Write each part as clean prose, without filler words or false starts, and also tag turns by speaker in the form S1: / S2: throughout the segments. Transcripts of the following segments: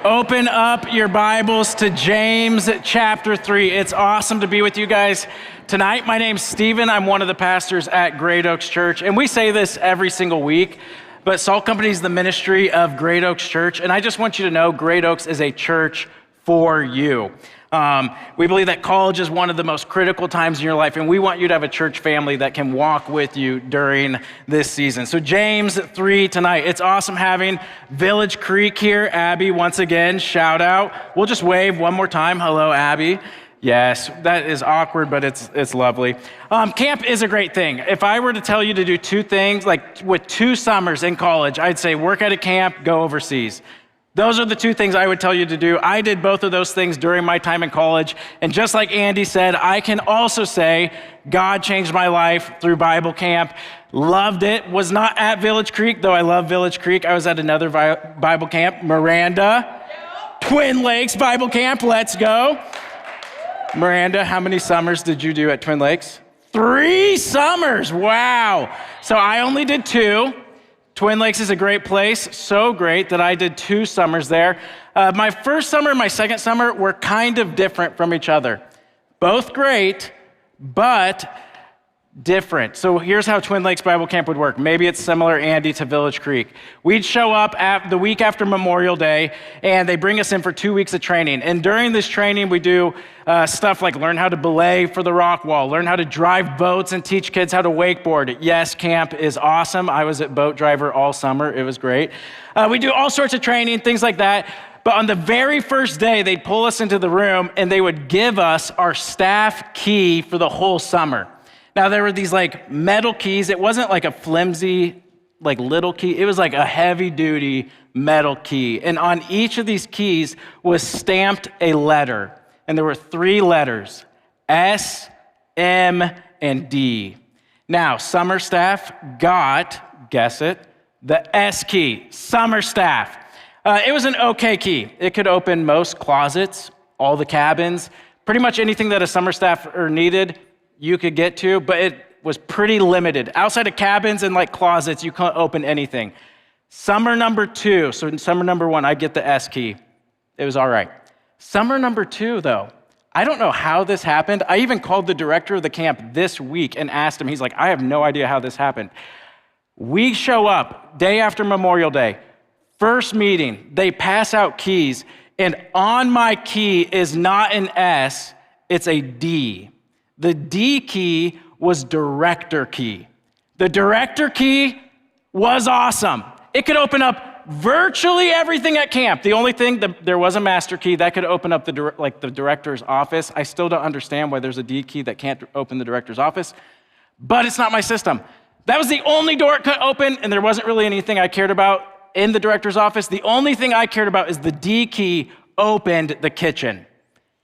S1: Open up your Bibles to James chapter 3. It's awesome to be with you guys tonight. My name's Stephen. I'm one of the pastors at Great Oaks Church, and we say this every single week, but Salt Company is the ministry of Great Oaks Church, and I just want you to know Great Oaks is a church for you. We believe that college is one of the most critical times in your life, and we want you to have a church family that can walk with you during this season. So James 3 tonight. It's awesome having Village Creek here. Abby, once again, shout out. We'll just wave one more time. Hello, Abby. Yes, that is awkward, but it's lovely. Camp is a great thing. If I were to tell you to do two things, like with 2 summers in college, I'd say work at a camp, go overseas. Those are the 2 things I would tell you to do. I did both of those things during my time in college. And just like Andy said, I can also say God changed my life through Bible camp. Loved it. Was not at Village Creek, though I love Village Creek. I was at another Bible camp, Miranda. Twin Lakes Bible Camp. Let's go. Miranda, how many summers did you do at Twin Lakes? 3 summers. Wow. So I only did 2. Twin Lakes is a great place, so great that I did 2 summers there. My first summer and my second summer were kind of different from each other. Both great, but different. So here's how Twin Lakes Bible Camp would work. Maybe it's similar, Andy, to Village Creek. We'd show up the week after Memorial Day, and they bring us in for 2 weeks of training. And during this training, we do stuff like learn how to belay for the rock wall, learn how to drive boats, and teach kids how to wakeboard. Yes, camp is awesome. I was at Boat Driver all summer. It was great. We do all sorts of training, things like that. But on the very first day, they'd pull us into the room, and they would give us our staff key for the whole summer. Now, there were these like metal keys. It wasn't like a flimsy, like little key. It was like a heavy duty metal key. And on each of these keys was stamped a letter. And there were 3 letters, S, M, and D. Now, summer staff got, guess it, the S key, summer staff. It was an okay key. It could open most closets, all the cabins, pretty much anything that a summer staffer needed, you could get to, but it was pretty limited. Outside of cabins and like closets, you couldn't open anything. Summer number 2, so in summer number 1, I get the S key. It was all right. Summer number 2, though, I don't know how this happened. I even called the director of the camp this week and asked him. He's like, I have no idea how this happened. We show up day after Memorial Day. First meeting, they pass out keys, and on my key is not an S, it's a D. The D key was director key. The director key was awesome. It could open up virtually everything at camp. The only thing, there was a master key that could open up the director's office. I still don't understand why there's a D key that can't open the director's office, but it's not my system. That was the only door it could open, and there wasn't really anything I cared about in the director's office. The only thing I cared about is the D key opened the kitchen.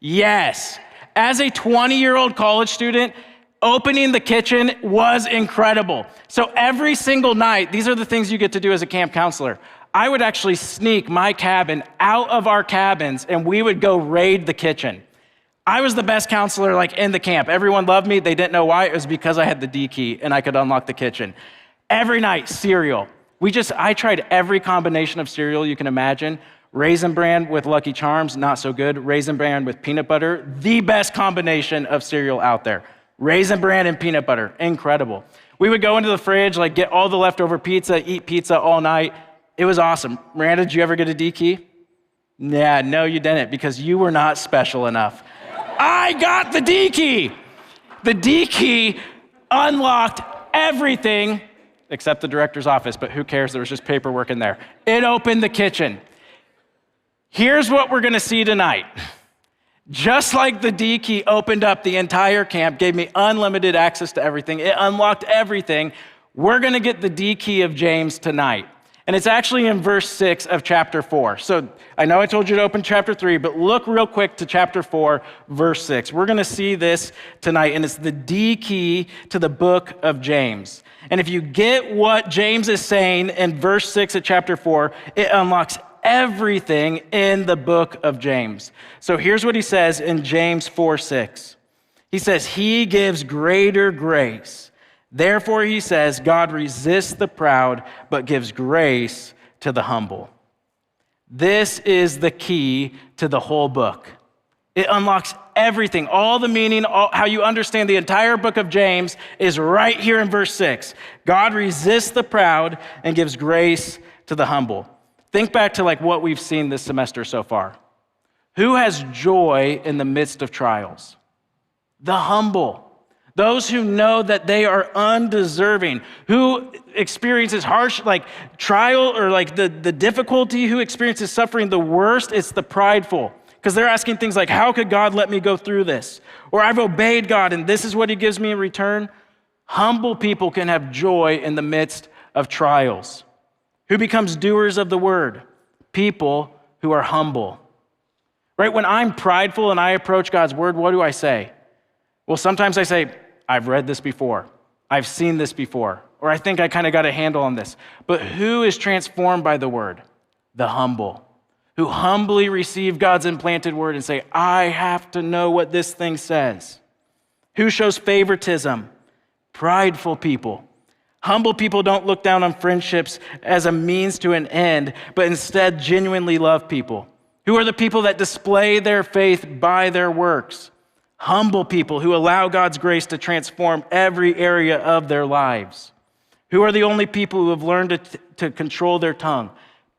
S1: Yes. As a 20-year-old college student, opening the kitchen was incredible. So every single night, these are the things you get to do as a camp counselor. I would actually sneak my cabin out of our cabins, and we would go raid the kitchen. I was the best counselor like in the camp. Everyone loved me. They didn't know why. It was because I had the D key, and I could unlock the kitchen. Every night, cereal. I tried every combination of cereal you can imagine. Raisin Bran with Lucky Charms, not so good. Raisin Bran with peanut butter, the best combination of cereal out there. Raisin Bran and peanut butter, incredible. We would go into the fridge, like get all the leftover pizza, eat pizza all night. It was awesome. Miranda, did you ever get a D key? Yeah, no, you didn't, because you were not special enough. I got the D key. The D key unlocked everything except the director's office, but who cares? There was just paperwork in there. It opened the kitchen. Here's what we're gonna see tonight. Just like the D key opened up the entire camp, gave me unlimited access to everything, it unlocked everything, we're gonna get the D key of James tonight. And it's actually in verse 6 of chapter 4. So I know I told you to open chapter 3, but look real quick to chapter 4, verse 6. We're gonna see this tonight, and it's the D key to the book of James. And if you get what James is saying in verse 6 of chapter 4, it unlocks everything in the book of James. So here's what he says in James 4:6. He says, he gives greater grace. Therefore, he says, God resists the proud, but gives grace to the humble. This is the key to the whole book. It unlocks everything, all the meaning, how you understand the entire book of James is right here in verse 6. God resists the proud and gives grace to the humble. Think back to what we've seen this semester so far. Who has joy in the midst of trials? The humble. Those who know that they are undeserving, who experiences harsh trial or the difficulty, who experiences suffering the worst, it's the prideful. Because they're asking things like, how could God let me go through this? Or I've obeyed God and this is what he gives me in return. Humble people can have joy in the midst of trials. Who becomes doers of the word? People who are humble. Right? When I'm prideful and I approach God's word, what do I say? Well, sometimes I say, I've read this before. I've seen this before. Or I think I kind of got a handle on this. But who is transformed by the word? The humble. Who humbly receive God's implanted word and say, I have to know what this thing says. Who shows favoritism? Prideful people. Humble people don't look down on friendships as a means to an end, but instead genuinely love people. Who are the people that display their faith by their works? Humble people who allow God's grace to transform every area of their lives. Who are the only people who have learned to control their tongue?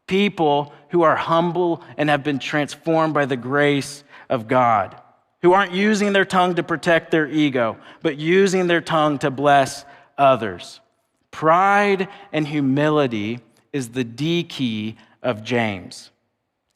S1: People who are humble and have been transformed by the grace of God. Who aren't using their tongue to protect their ego, but using their tongue to bless others. Pride and humility is the D key of James.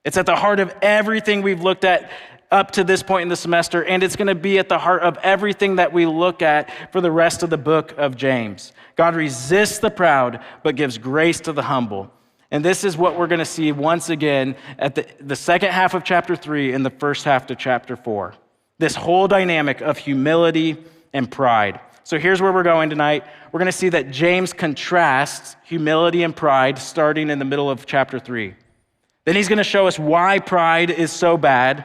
S1: It's at the heart of everything we've looked at up to this point in the semester, and it's going to be at the heart of everything that we look at for the rest of the book of James. God resists the proud, but gives grace to the humble. And this is what we're going to see once again at the second half of chapter 3 and the first half of chapter 4. This whole dynamic of humility and pride. So here's where we're going tonight. We're going to see that James contrasts humility and pride starting in the middle of chapter 3. Then he's going to show us why pride is so bad.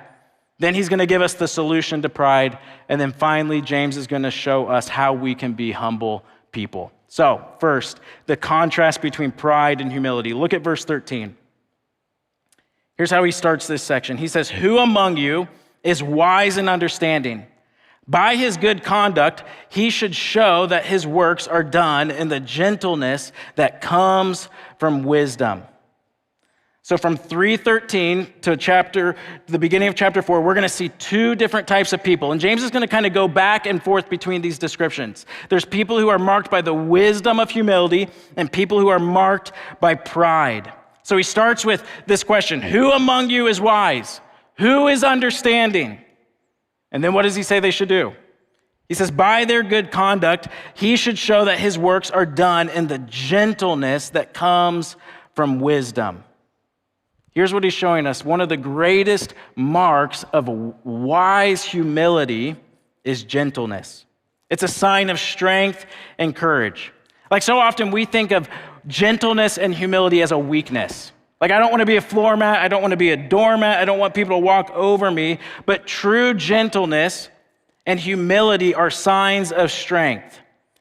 S1: Then he's going to give us the solution to pride. And then finally, James is going to show us how we can be humble people. So first, the contrast between pride and humility. Look at verse 13. Here's how he starts this section. He says, who among you is wise and understanding? By his good conduct, he should show that his works are done in the gentleness that comes from wisdom. So from 3:13 to the beginning of chapter 4, we're going to see two different types of people. And James is going to kind of go back and forth between these descriptions. There's people who are marked by the wisdom of humility and people who are marked by pride. So he starts with this question, who among you is wise? Who is understanding? And then what does he say they should do? He says, by their good conduct, he should show that his works are done in the gentleness that comes from wisdom. Here's what he's showing us. One of the greatest marks of wise humility is gentleness. It's a sign of strength and courage. So often we think of gentleness and humility as a weakness. I don't want to be a floor mat. I don't want to be a doormat. I don't want people to walk over me. But true gentleness and humility are signs of strength.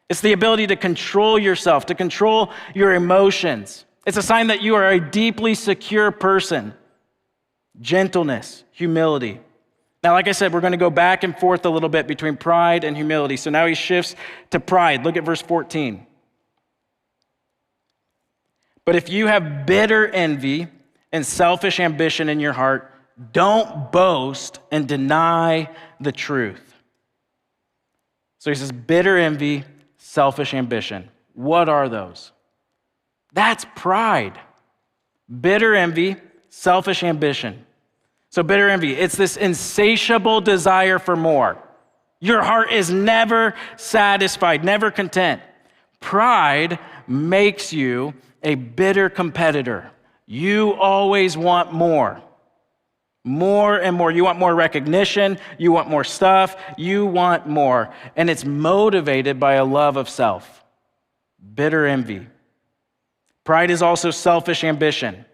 S1: It's the ability to control yourself, to control your emotions. It's a sign that you are a deeply secure person. Gentleness, humility. Now, like I said, we're going to go back and forth a little bit between pride and humility. So now he shifts to pride. Look at verse 14. But if you have bitter envy and selfish ambition in your heart, don't boast and deny the truth. So he says, bitter envy, selfish ambition. What are those? That's pride. Bitter envy, selfish ambition. So bitter envy, it's this insatiable desire for more. Your heart is never satisfied, never content. Pride makes you a bitter competitor. You always want more. More and more. You want more recognition. You want more stuff. You want more. And it's motivated by a love of self. Bitter envy. Pride is also selfish ambition.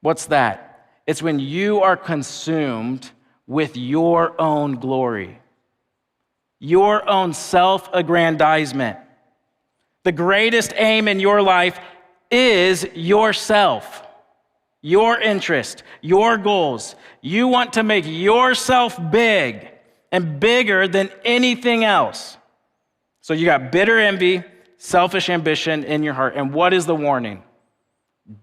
S1: What's that? It's when you are consumed with your own glory, your own self-aggrandizement. The greatest aim in your life is yourself. your interest, your goals. You want to make yourself big and bigger than anything else. So you got bitter envy, selfish ambition in your heart. And what is the warning?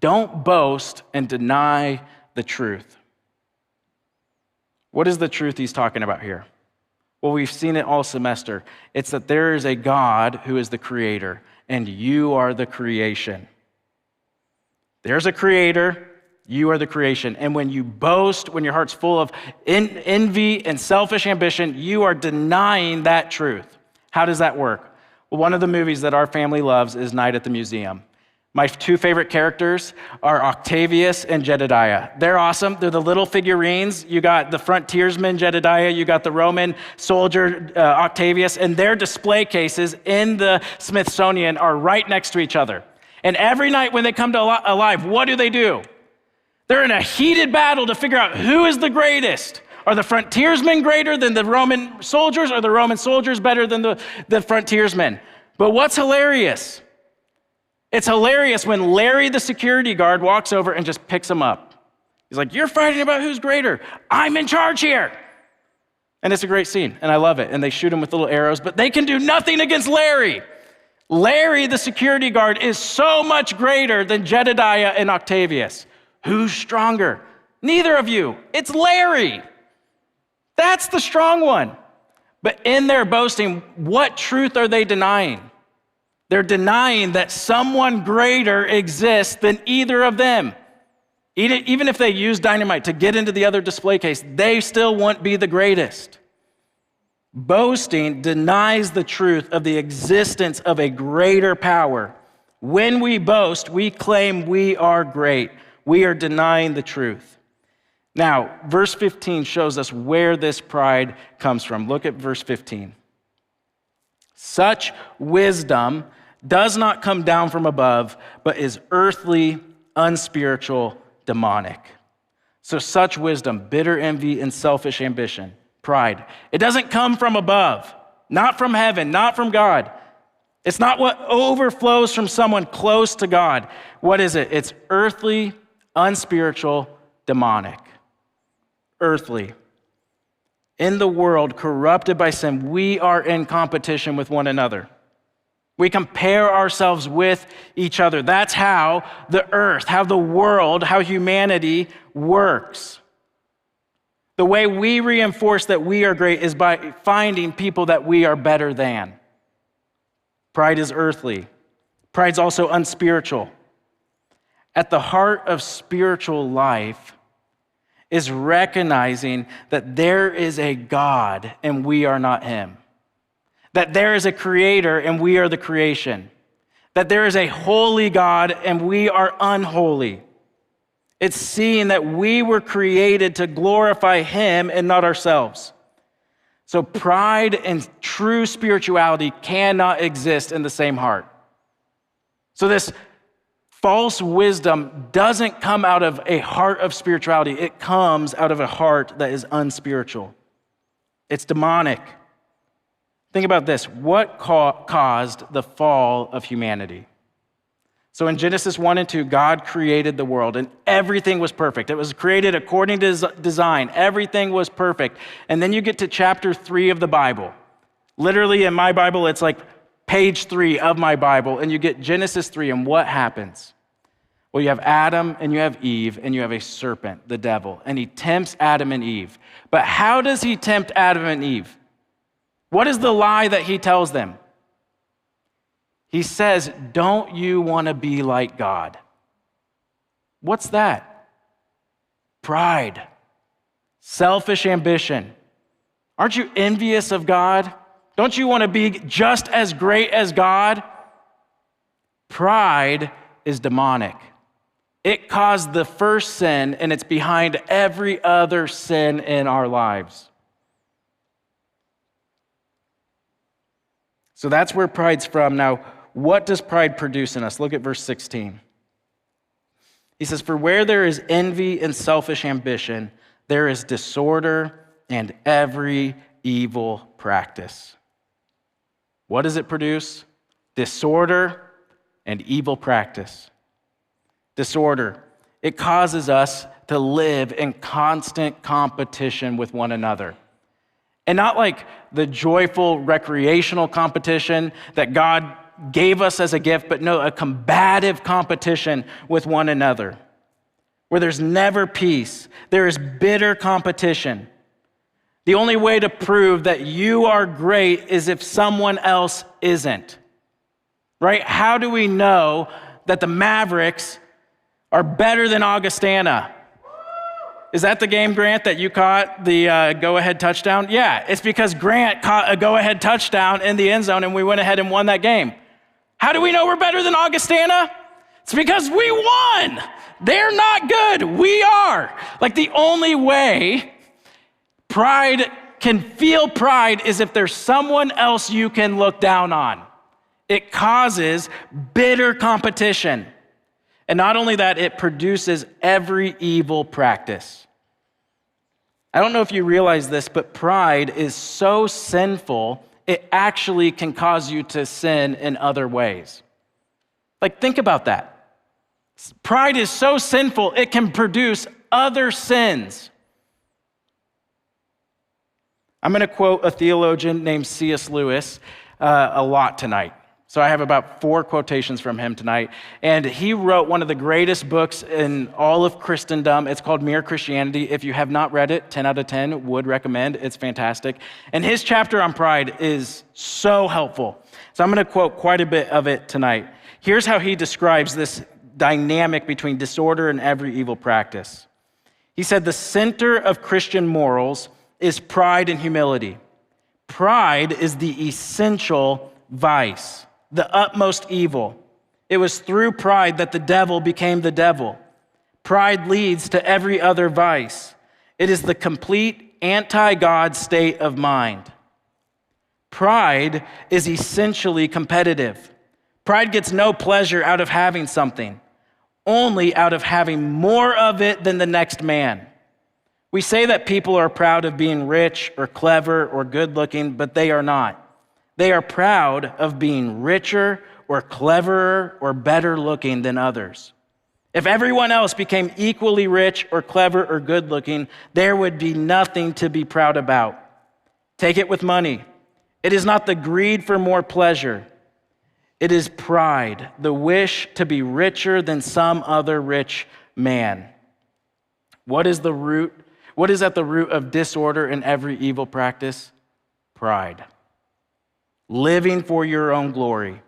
S1: Don't boast and deny the truth. What is the truth he's talking about here? Well, we've seen it all semester. It's that there is a God who is the creator, and you are the creation. There's a creator, you are the creation. And when you boast, when your heart's full of envy and selfish ambition, you are denying that truth. How does that work? Well, one of the movies that our family loves is Night at the Museum. My two favorite characters are Octavius and Jedediah. They're awesome. They're the little figurines. You got the frontiersman, Jedediah. You got the Roman soldier, Octavius. And their display cases in the Smithsonian are right next to each other. And every night when they come to alive, what do? They're in a heated battle to figure out who is the greatest. Are the frontiersmen greater than the Roman soldiers? Are the Roman soldiers better than the frontiersmen? But what's hilarious? It's hilarious when Larry, the security guard, walks over and just picks him up. He's like, you're fighting about who's greater. I'm in charge here. And it's a great scene, and I love it. And they shoot him with little arrows, but they can do nothing against Larry. Larry, the security guard, is so much greater than Jedediah and Octavius. Who's stronger? Neither of you. It's Larry. That's the strong one. But in their boasting, what truth are they denying? They're denying that someone greater exists than either of them. Even if they use dynamite to get into the other display case, they still won't be the greatest. Boasting denies the truth of the existence of a greater power. When we boast, we claim we are great. We are denying the truth. Now, verse 15 shows us where this pride comes from. Look at verse 15. Such wisdom does not come down from above, but is earthly, unspiritual, demonic. So such wisdom, bitter envy and selfish ambition, pride, it doesn't come from above, not from heaven, not from God. It's not what overflows from someone close to God. What is it? It's earthly, unspiritual, demonic. Earthly. In the world corrupted by sin, we are in competition with one another. We compare ourselves with each other. That's how the earth, how the world, how humanity works. The way we reinforce that we are great is by finding people that we are better than. Pride is earthly. Pride's also unspiritual. At the heart of spiritual life is recognizing that there is a God and we are not him. That there is a creator and we are the creation. That there is a holy God and we are unholy. It's seeing that we were created to glorify him and not ourselves. So pride and true spirituality cannot exist in the same heart. So this false wisdom doesn't come out of a heart of spirituality. It comes out of a heart that is unspiritual. It's demonic. Think about this. What caused the fall of humanity? So in Genesis 1 and 2, God created the world and everything was perfect. It was created according to design. Everything was perfect. And then you get to chapter 3 of the Bible. Literally in my Bible, it's like page 3 of my Bible, and you get Genesis 3, and what happens? Well, you have Adam and you have Eve and you have a serpent, the devil, and he tempts Adam and Eve. But how does he tempt Adam and Eve? What is the lie that he tells them? He says, don't you want to be like God? What's that? Pride, selfish ambition. Aren't you envious of God? Don't you want to be just as great as God? Pride is demonic. It caused the first sin, and it's behind every other sin in our lives. So that's where pride's from. Now, what does pride produce in us? Look at verse 16. He says, for where there is envy and selfish ambition, there is disorder and every evil practice. What does it produce? Disorder and evil practice. Disorder. it causes us to live in constant competition with one another. And not like the joyful recreational competition that God gave us as a gift, but no, a combative competition with one another, where there's never peace. There is bitter competition. The only way to prove that you are great is if someone else isn't, right? How do we know that the Mavericks are better than Augustana? Is that the game, Grant, that you caught the go-ahead touchdown? Yeah, it's because Grant caught a go-ahead touchdown in the end zone and we went ahead and won that game. How do we know we're better than Augustana? It's because we won. They're not good. We are. Like the only way pride can feel pride is if there's someone else you can look down on. It causes bitter competition. And not only that, it produces every evil practice. I don't know if you realize this, but pride is so sinful, it actually can cause you to sin in other ways. Like, think about that. Pride is so sinful, it can produce other sins. I'm going to quote a theologian named C.S. Lewis a lot tonight. So I have about 4 quotations from him tonight. And he wrote one of the greatest books in all of Christendom. It's called Mere Christianity. If you have not read it, 10 out of 10 would recommend. It's fantastic. And his chapter on pride is so helpful. So I'm going to quote quite a bit of it tonight. Here's how he describes this dynamic between disorder and every evil practice. He said, the center of Christian morals is pride and humility. Pride is the essential vice, the utmost evil. It was through pride that the devil became the devil. Pride leads to every other vice. It is the complete anti-God state of mind. Pride is essentially competitive. Pride gets no pleasure out of having something, only out of having more of it than the next man. We say that people are proud of being rich or clever or good-looking, but they are not. They are proud of being richer or cleverer or better looking than others. If everyone else became equally rich or clever or good looking, there would be nothing to be proud about. Take it with money. It is not the greed for more pleasure. It is pride, the wish to be richer than some other rich man. What is at the root of disorder in every evil practice? Pride. Living for your own glory,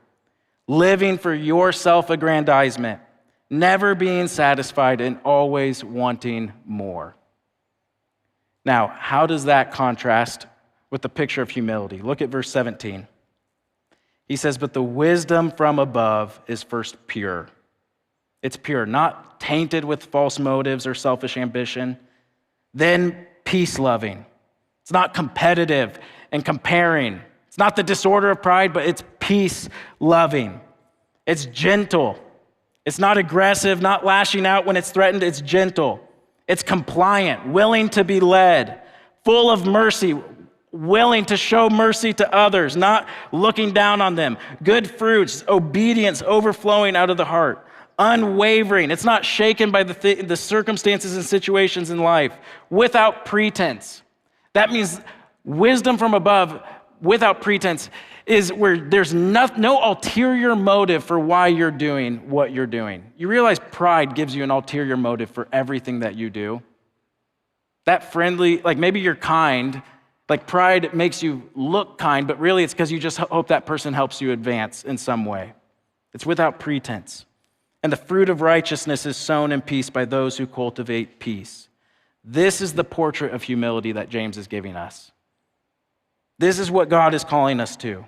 S1: living for your self-aggrandizement, never being satisfied and always wanting more. Now, how does that contrast with the picture of humility? Look at verse 17. He says, but the wisdom from above is first pure. It's pure, not tainted with false motives or selfish ambition. Then peace-loving. It's not competitive and comparing. It's not the disorder of pride, but it's peace-loving. It's gentle. It's not aggressive, not lashing out when it's threatened. It's gentle. It's compliant, willing to be led, full of mercy, willing to show mercy to others, not looking down on them. Good fruits, obedience overflowing out of the heart. Unwavering. It's not shaken by the circumstances and situations in life. Without pretense. That means wisdom from above, without pretense, is where there's no ulterior motive for why you're doing what you're doing. You realize pride gives you an ulterior motive for everything that you do. That friendly, like maybe you're kind, like pride makes you look kind, but really it's because you just hope that person helps you advance in some way. It's without pretense. And the fruit of righteousness is sown in peace by those who cultivate peace. This is the portrait of humility that James is giving us. This is what God is calling us to.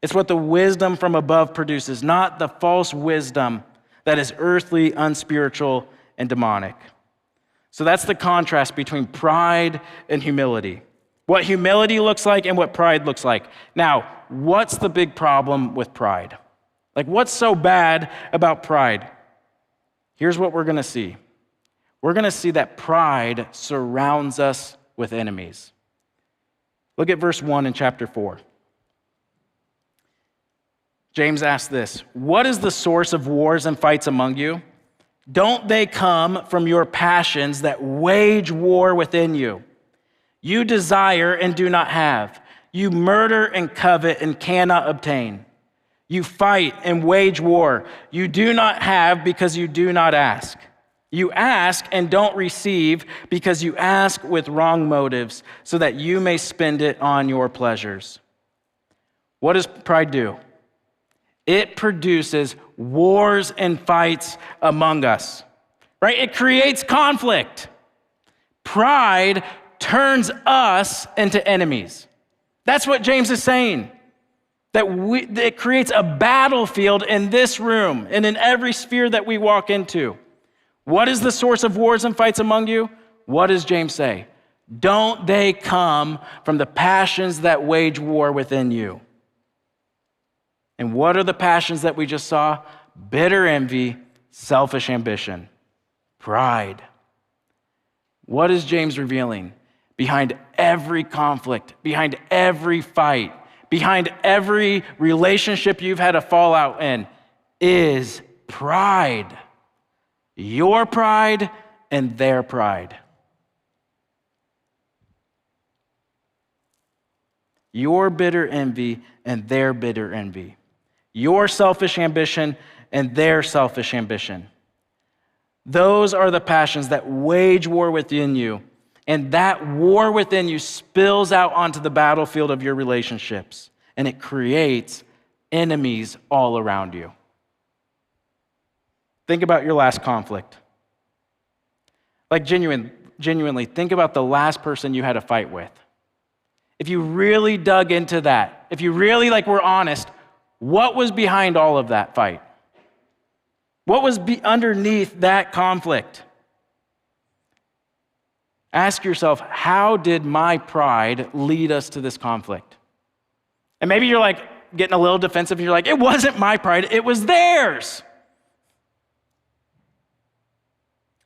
S1: It's what the wisdom from above produces, not the false wisdom that is earthly, unspiritual, and demonic. So that's the contrast between pride and humility. What humility looks like and what pride looks like. Now, what's the big problem with pride? Like, what's so bad about pride? Here's what we're going to see. We're going to see that pride surrounds us with enemies. Look at verse 1 in chapter 4. James asks this, what is the source of wars and fights among you? Don't they come from your passions that wage war within you? You desire and do not have. You murder and covet and cannot obtain. You fight and wage war. You do not have because you do not ask. You ask and don't receive because you ask with wrong motives so that you may spend it on your pleasures. What does pride do? It produces wars and fights among us, right? It creates conflict. Pride turns us into enemies. That's what James is saying. That it creates a battlefield in this room and in every sphere that we walk into. What is the source of wars and fights among you? What does James say? Don't they come from the passions that wage war within you? And what are the passions that we just saw? Bitter envy, selfish ambition, pride. What is James revealing? Behind every conflict, behind every fight, behind every relationship you've had a fallout in is pride. Your pride and their pride. Your bitter envy and their bitter envy. Your selfish ambition and their selfish ambition. Those are the passions that wage war within you, and that war within you spills out onto the battlefield of your relationships, and it creates enemies all around you. Think about your last conflict. Like genuinely, think about the last person you had a fight with. If you really dug into that, if you really were honest, what was behind all of that fight? What was underneath that conflict? Ask yourself, how did my pride lead us to this conflict? And maybe you're getting a little defensive and you're like, it wasn't my pride, it was theirs.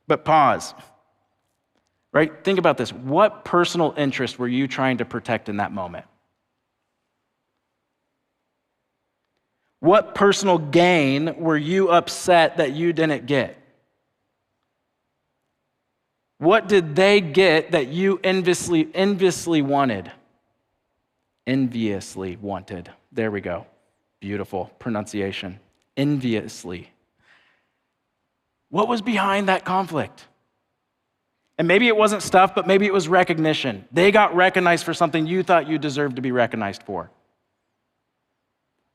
S1: But pause, right? Think about this. What personal interest were you trying to protect in that moment? What personal gain were you upset that you didn't get? What did they get that you enviously wanted? Enviously wanted. There we go. Beautiful pronunciation. Enviously. What was behind that conflict? And maybe it wasn't stuff, but maybe it was recognition. They got recognized for something you thought you deserved to be recognized for.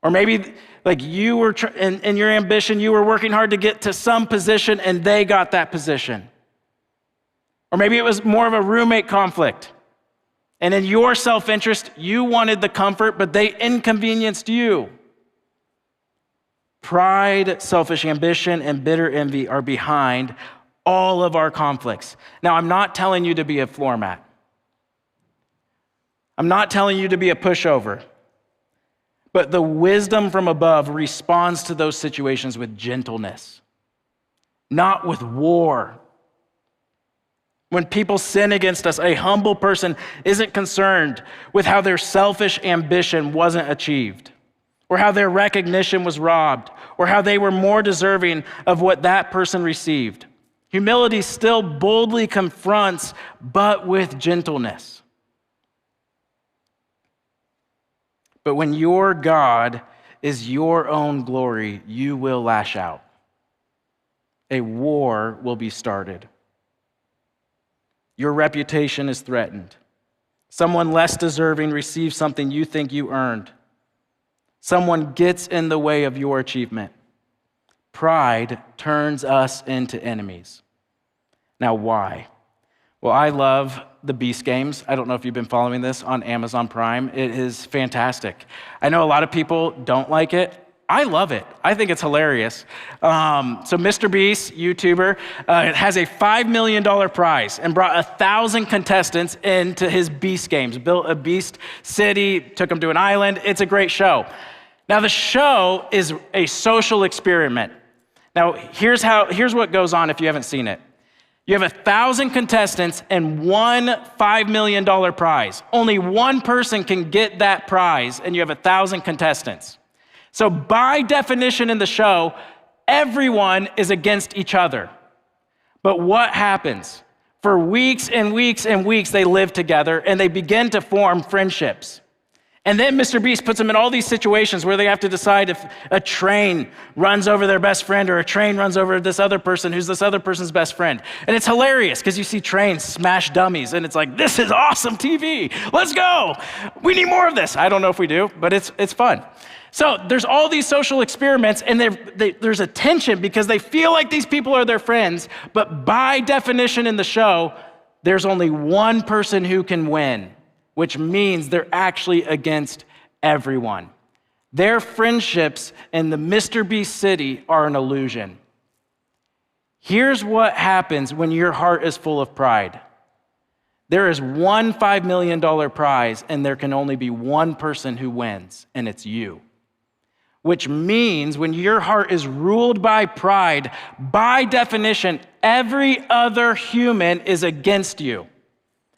S1: Or maybe you were, in your ambition, you were working hard to get to some position and they got that position. Or maybe it was more of a roommate conflict. And in your self-interest, you wanted the comfort, but they inconvenienced you. Pride, selfish ambition, and bitter envy are behind all of our conflicts. Now, I'm not telling you to be a floor mat. I'm not telling you to be a pushover. But the wisdom from above responds to those situations with gentleness, not with war. When people sin against us, a humble person isn't concerned with how their selfish ambition wasn't achieved, or how their recognition was robbed, or how they were more deserving of what that person received. Humility still boldly confronts, but with gentleness. But when your God is your own glory, you will lash out. A war will be started. Your reputation is threatened. Someone less deserving receives something you think you earned. Someone gets in the way of your achievement. Pride turns us into enemies. Now, why? Well, I love the Beast Games. I don't know if you've been following this on Amazon Prime. It is fantastic. I know a lot of people don't like it. I love it. I think it's hilarious. So Mr. Beast, YouTuber, has a $5 million prize and brought 1,000 contestants into his Beast Games. Built a Beast city, took them to an island. It's a great show. Now, the show is a social experiment. Now, here's what goes on if you haven't seen it. You have 1,000 contestants and one $5 million prize. Only one person can get that prize, and you have 1,000 contestants. So by definition in the show, everyone is against each other. But what happens? For weeks and weeks and weeks, they live together and they begin to form friendships. And then Mr. Beast puts them in all these situations where they have to decide if a train runs over their best friend or a train runs over this other person who's this other person's best friend. And it's hilarious because you see trains smash dummies and it's like, this is awesome TV. Let's go. We need more of this. I don't know if we do, but it's fun. So there's all these social experiments and there's a tension because they feel like these people are their friends, but by definition in the show, there's only one person who can win, which means they're actually against everyone. Their friendships in the Mr. Beast city are an illusion. Here's what happens when your heart is full of pride. There is one $5 million prize, and there can only be one person who wins, and it's you. Which means when your heart is ruled by pride, by definition, every other human is against you.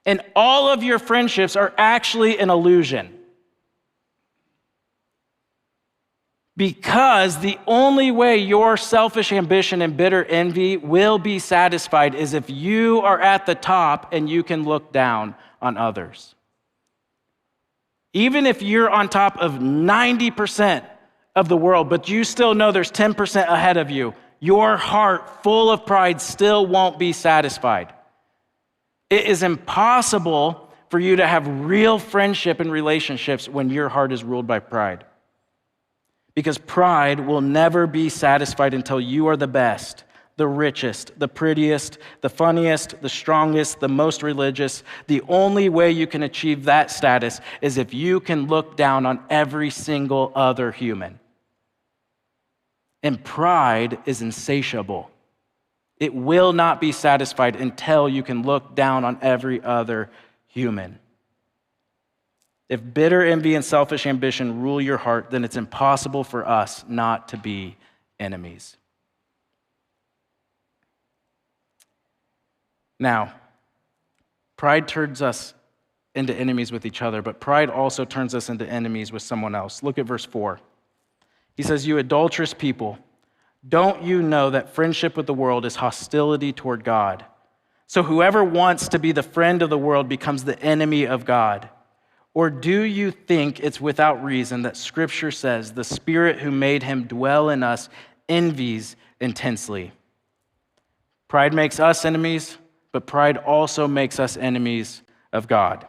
S1: And all of your friendships are actually an illusion. Because the only way your selfish ambition and bitter envy will be satisfied is if you are at the top and you can look down on others. Even if you're on top of 90% of the world, but you still know there's 10% ahead of you, your heart full of pride still won't be satisfied. It is impossible for you to have real friendship and relationships when your heart is ruled by pride. Because pride will never be satisfied until you are the best, the richest, the prettiest, the funniest, the strongest, the most religious. The only way you can achieve that status is if you can look down on every single other human. And pride is insatiable. It will not be satisfied until you can look down on every other human. If bitter envy and selfish ambition rule your heart, then it's impossible for us not to be enemies. Now, pride turns us into enemies with each other, but pride also turns us into enemies with someone else. Look at verse 4. He says, "You adulterous people, don't you know that friendship with the world is hostility toward God? So whoever wants to be the friend of the world becomes the enemy of God. Or do you think it's without reason that Scripture says the Spirit who made him dwell in us envies intensely?" Pride makes us enemies, but pride also makes us enemies of God.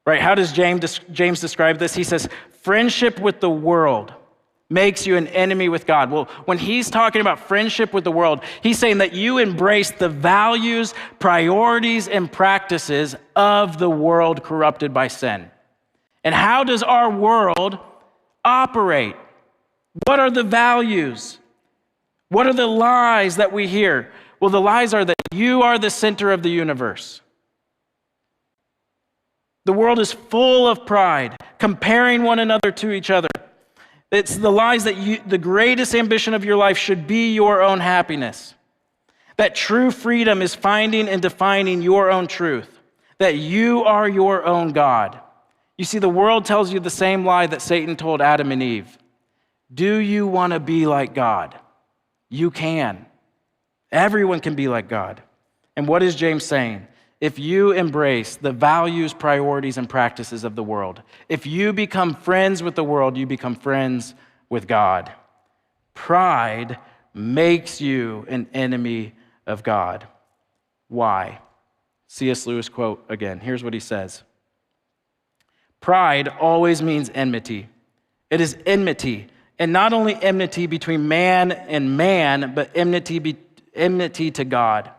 S1: Right? How does James describe this? He says, friendship with the world makes you an enemy with God. Well, when he's talking about friendship with the world, he's saying that you embrace the values, priorities, and practices of the world corrupted by sin. And how does our world operate? What are the values? What are the lies that we hear? Well, the lies are that you are the center of the universe. The world is full of pride, comparing one another to each other. It's the lies that the greatest ambition of your life should be your own happiness. That true freedom is finding and defining your own truth. That you are your own God. You see, the world tells you the same lie that Satan told Adam and Eve. Do you want to be like God? You can. Everyone can be like God. And what is James saying? If you embrace the values, priorities, and practices of the world, if you become friends with the world, you become friends with God. Pride makes you an enemy of God. Why? C.S. Lewis quote again. Here's what he says. Pride always means enmity. It is enmity, and not only enmity between man and man, but enmity to God.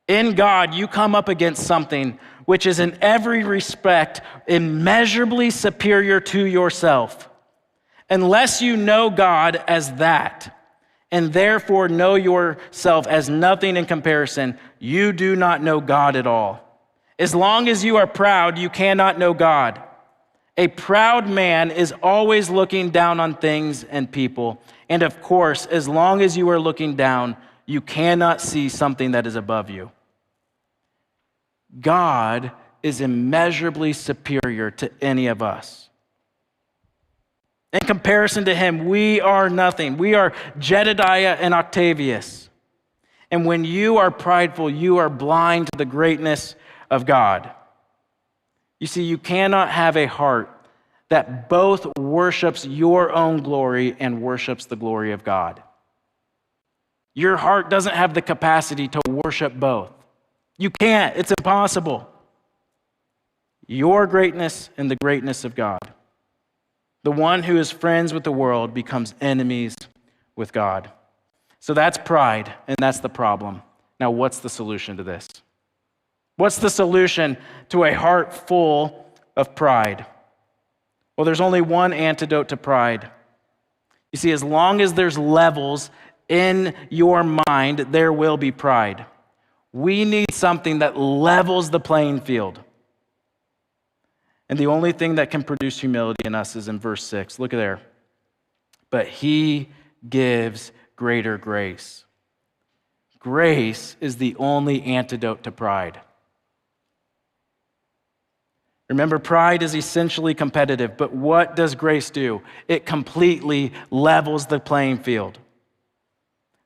S1: In God, you come up against something which is in every respect immeasurably superior to yourself. Unless you know God as that, and therefore know yourself as nothing in comparison, you do not know God at all. As long as you are proud, you cannot know God. A proud man is always looking down on things and people. And of course, as long as you are looking down, you cannot see something that is above you. God is immeasurably superior to any of us. In comparison to him, we are nothing. We are Jedediah and Octavius. And when you are prideful, you are blind to the greatness of God. You see, you cannot have a heart that both worships your own glory and worships the glory of God. Your heart doesn't have the capacity to worship both. You can't. It's impossible. Your greatness and the greatness of God. The one who is friends with the world becomes enemies with God. So that's pride, and that's the problem. Now, what's the solution to this? What's the solution to a heart full of pride? Well, there's only one antidote to pride. You see, as long as there's levels in your mind, there will be pride. We need something that levels the playing field. And the only thing that can produce humility in us is in verse 6. Look at there. But he gives greater grace. Grace is the only antidote to pride. Remember, pride is essentially competitive, but what does grace do? It completely levels the playing field.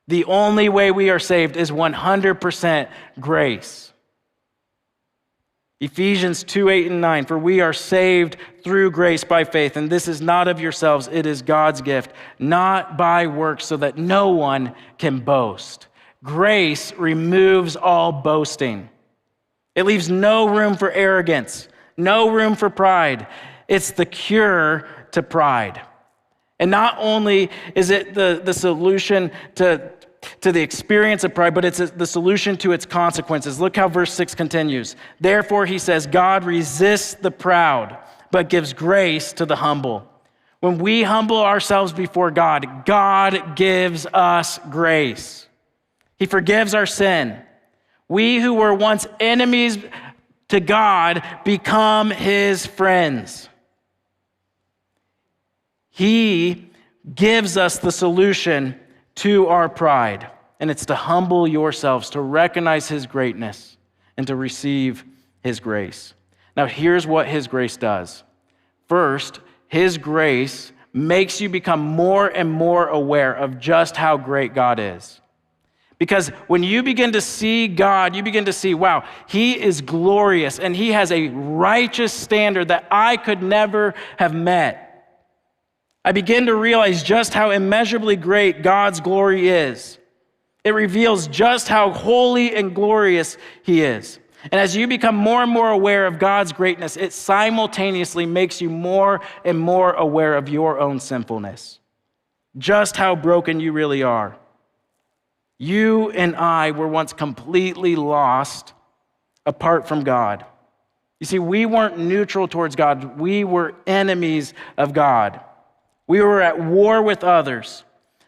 S1: The only way we are saved is 100% grace. Ephesians 2:8-9, for we are saved through grace by faith, and this is not of yourselves, it is God's gift, not by works, so that no one can boast. Grace removes all boasting. It leaves no room for arrogance, no room for pride. It's the cure to pride. And not only is it the solution to the experience of pride, but it's the solution to its consequences. Look how verse 6 continues. Therefore, he says, God resists the proud, but gives grace to the humble. When we humble ourselves before God, God gives us grace. He forgives our sin. We who were once enemies to God become his friends. He gives us the solution to our pride, and it's to humble yourselves, to recognize his greatness, and to receive his grace. Now, here's what his grace does. First, his grace makes you become more and more aware of just how great God is. Because when you begin to see God, you begin to see, wow, he is glorious, and he has a righteous standard that I could never have met. I begin to realize just how immeasurably great God's glory is. It reveals just how holy and glorious he is. And as you become more and more aware of God's greatness, it simultaneously makes you more and more aware of your own sinfulness. Just how broken you really are. You and I were once completely lost apart from God. You see, we weren't neutral towards God. We were enemies of God. We were at war with others.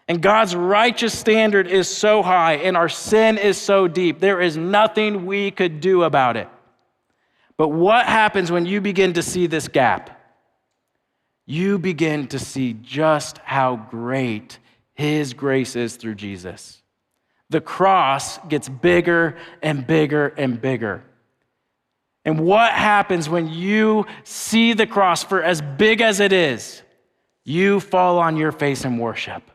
S1: And God's righteous standard is so high and our sin is so deep. There is nothing we could do about it. But what happens when you begin to see this gap? You begin to see just how great his grace is through Jesus. The cross gets bigger and bigger and bigger. And what happens when you see the cross for as big as it is? You fall on your face in worship.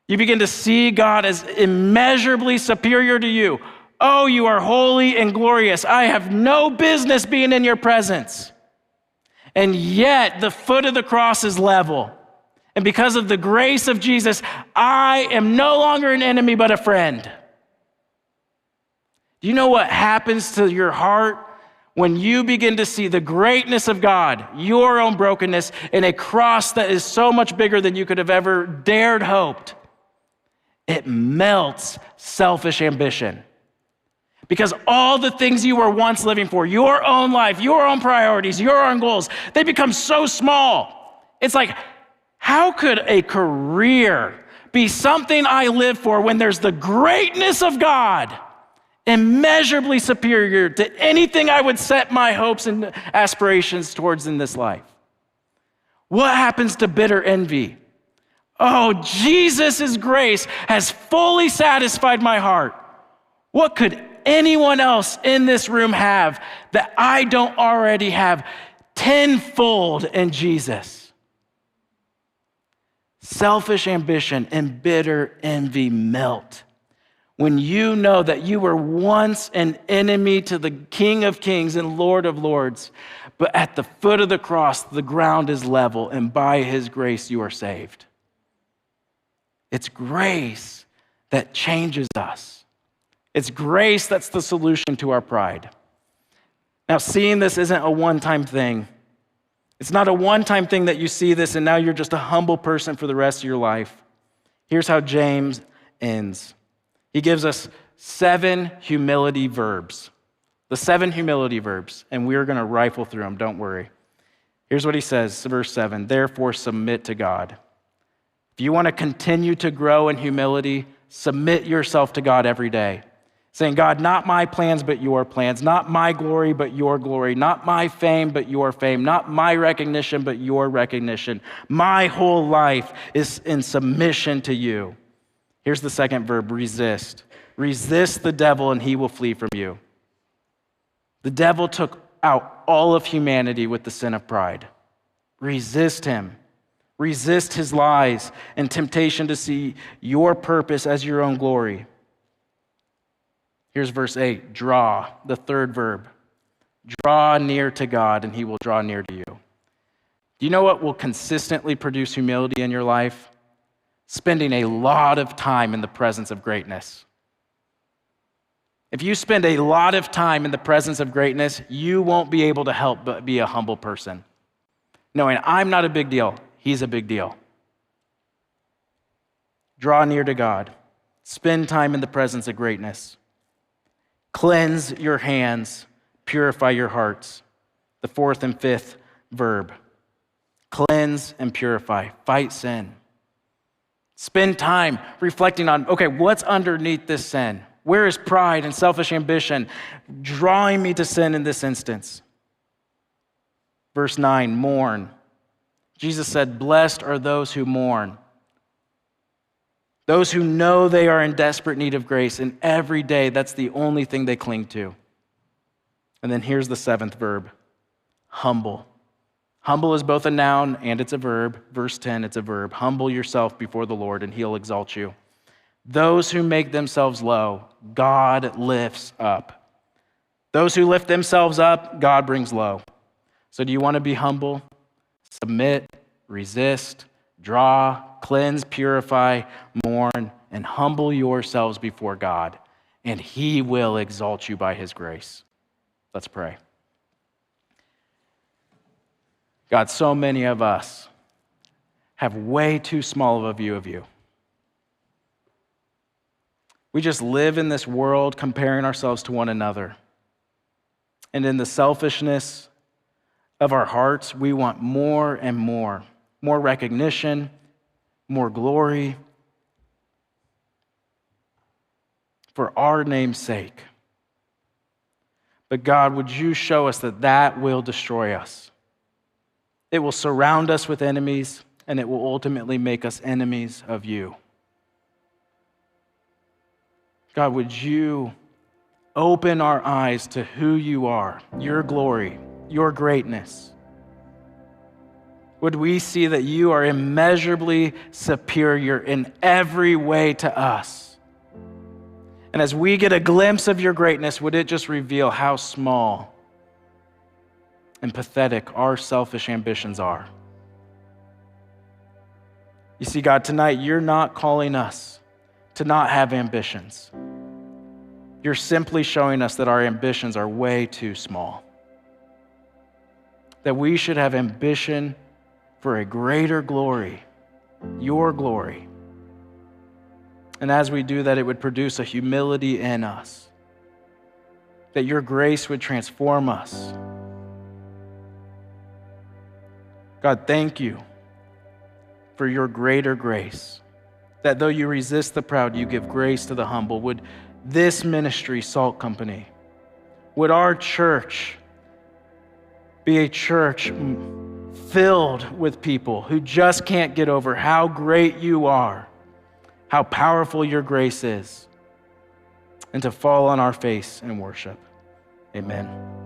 S1: You begin to see God as immeasurably superior to you. Oh, you are holy and glorious. I have no business being in your presence. And yet, the foot of the cross is level. And because of the grace of Jesus, I am no longer an enemy, but a friend. Do you know what happens to your heart when you begin to see the greatness of God, your own brokenness, in a cross that is so much bigger than you could have ever dared hoped? It melts selfish ambition. Because all the things you were once living for, your own life, your own priorities, your own goals, they become so small. It's like, how could a career be something I live for when there's the greatness of God immeasurably superior to anything I would set my hopes and aspirations towards in this life? What happens to bitter envy? Oh, Jesus' grace has fully satisfied my heart. What could anyone else in this room have that I don't already have tenfold in Jesus? Selfish ambition and bitter envy melt When you know that you were once an enemy to the King of Kings and Lord of Lords, but at the foot of the cross, the ground is level, and by his grace you are saved. It's grace that changes us. It's grace that's the solution to our pride. Now, seeing this isn't a one-time thing. It's not a one-time thing that you see this and now you're just a humble person for the rest of your life. Here's how James ends. He gives us 7 humility verbs. The 7 humility verbs, and we're going to rifle through them, don't worry. Here's what he says, verse 7, therefore submit to God. If you want to continue to grow in humility, submit yourself to God every day. Saying, God, not my plans, but your plans. Not my glory, but your glory. Not my fame, but your fame. Not my recognition, but your recognition. My whole life is in submission to you. Here's the second verb, resist. Resist the devil and he will flee from you. The devil took out all of humanity with the sin of pride. Resist him. Resist his lies and temptation to see your purpose as your own glory. Here's verse 8, draw, the third verb. Draw near to God and he will draw near to you. Do you know what will consistently produce humility in your life? Spending a lot of time in the presence of greatness. If you spend a lot of time in the presence of greatness, you won't be able to help but be a humble person. Knowing I'm not a big deal, he's a big deal. Draw near to God. Spend time in the presence of greatness. Cleanse your hands, purify your hearts. The fourth and fifth verb. Cleanse and purify. Fight sin. Spend time reflecting on, okay, what's underneath this sin? Where is pride and selfish ambition drawing me to sin in this instance? Verse 9, mourn. Jesus said, blessed are those who mourn. Those who know they are in desperate need of grace, and every day that's the only thing they cling to. And then here's the seventh verb, humble. Humble is both a noun and it's a verb. Verse 10, it's a verb. Humble yourself before the Lord and he'll exalt you. Those who make themselves low, God lifts up. Those who lift themselves up, God brings low. So do you want to be humble? Submit, resist, draw, cleanse, purify, mourn, and humble yourselves before God, and he will exalt you by his grace. Let's pray. God, so many of us have way too small of a view of you. We just live in this world comparing ourselves to one another. And in the selfishness of our hearts, we want more and more recognition, more glory for our name's sake. But God, would you show us that will destroy us? It will surround us with enemies, and it will ultimately make us enemies of you. God, would you open our eyes to who you are, your glory, your greatness? Would we see that you are immeasurably superior in every way to us? And as we get a glimpse of your greatness, would it just reveal how small and pathetic our selfish ambitions are? You see, God, tonight you're not calling us to not have ambitions. You're simply showing us that our ambitions are way too small. That we should have ambition for a greater glory, your glory. And as we do that, it would produce a humility in us. That your grace would transform us. God, thank you for your greater grace. That though you resist the proud, you give grace to the humble. Would this ministry, Salt Company, would our church be a church filled with people who just can't get over how great you are, how powerful your grace is, and to fall on our face and worship. Amen.